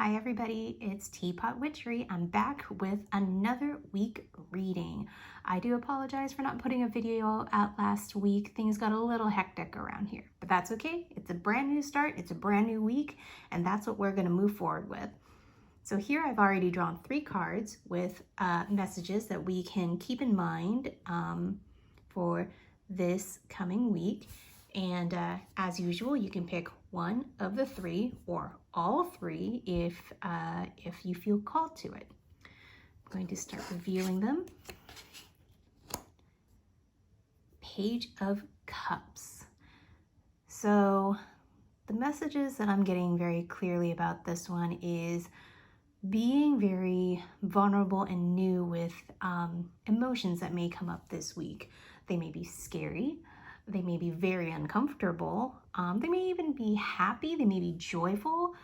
Hi everybody, it's Teapot Witchery. I'm back with another week reading. I do apologize for not putting a video out last week. Things got a little hectic around here, but that's okay. It's a brand new start, it's a brand new week, and that's what we're gonna move forward with. So here I've already drawn 3 cards with messages that we can keep in mind for this coming week. And as usual, you can pick one of the 3 or all 3 if you feel called to it. I'm going to start revealing them. Page of Cups. So the messages that I'm getting very clearly about this one is being very vulnerable and new with emotions that may come up this week. They may be scary. They may be very uncomfortable. They may even be happy. They may be joyful,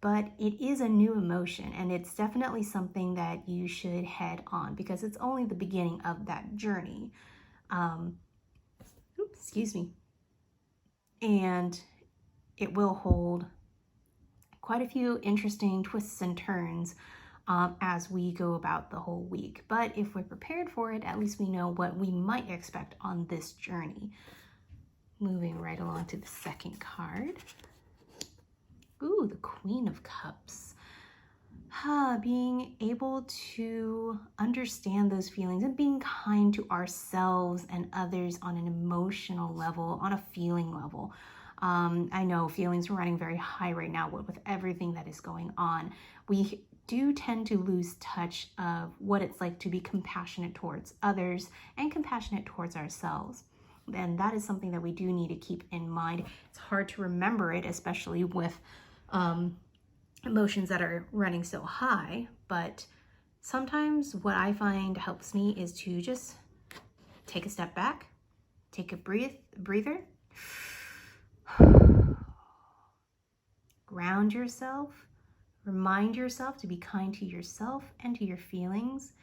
but it is a new emotion, and it's definitely something that you should head on because it's only the beginning of that journey. Excuse me. And it will hold quite a few interesting twists and turns as we go about the whole week. But if we're prepared for it, at least we know what we might expect on this journey. Moving right along to the second card. Ooh, the Queen of Cups. Being able to understand those feelings and being kind to ourselves and others on an emotional level, on a feeling level. I know feelings are running very high right now with everything that is going on. We do tend to lose touch of what it's like to be compassionate towards others and compassionate towards ourselves. And that is something that we do need to keep in mind. It's hard to remember it, especially with emotions that are running so high. But sometimes what I find helps me is to just take a step back, take a breather, ground yourself, remind yourself to be kind to yourself and to your feelings,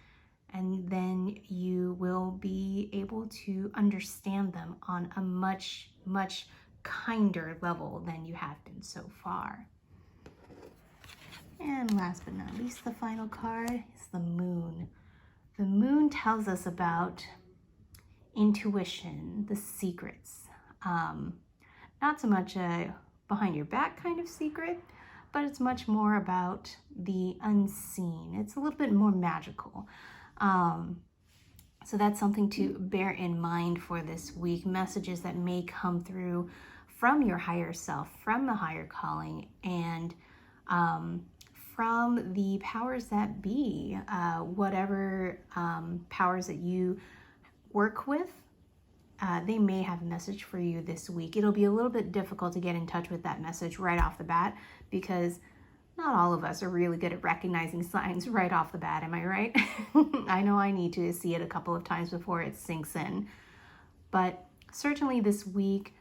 and then you will be able to understand them on a much, much kinder level than you have been so far. And last but not least, the final card is the Moon. The Moon tells us about intuition, the secrets. Not so much a behind your back kind of secret, but it's much more about the unseen. It's a little bit more magical. So that's something to bear in mind for this week. Messages that may come through from your higher self, from the higher calling, and from the powers that be, whatever powers that you work with. They may have a message for you this week. It'll be a little bit difficult to get in touch with that message right off the bat because not all of us are really good at recognizing signs right off the bat, am I right? I know I need to see it a couple of times before it sinks in. But certainly this week,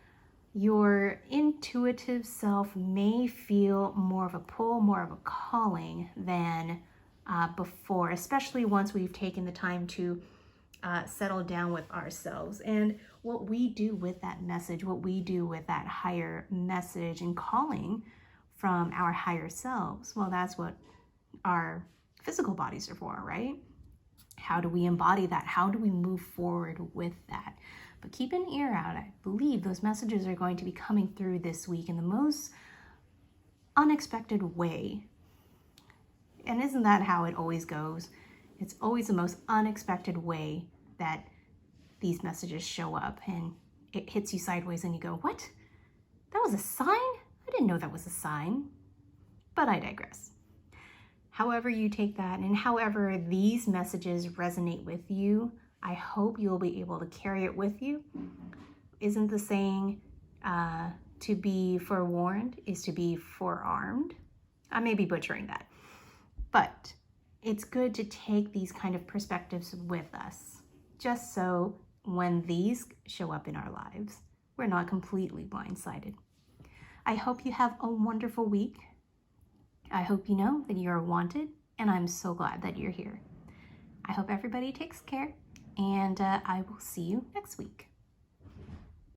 your intuitive self may feel more of a pull, more of a calling than before, especially once we've taken the time to settle down with ourselves. And what we do with that message, what we do with that higher message and calling from our higher selves, well, that's what our physical bodies are for, right? How do we embody that? How do we move forward with that? But keep an ear out. I believe those messages are going to be coming through this week in the most unexpected way. And isn't that how it always goes? It's always the most unexpected way that these messages show up, and it hits you sideways and you go, what? That was a sign? I didn't know that was a sign. But I digress. However you take that and however these messages resonate with you, I hope you'll be able to carry it with you. Isn't the saying, to be forewarned is to be forearmed? I may be butchering that. But it's good to take these kind of perspectives with us, just so when these show up in our lives, we're not completely blindsided. I hope you have a wonderful week. I hope you know that you're wanted, and I'm so glad that you're here. I hope everybody takes care, and I will see you next week.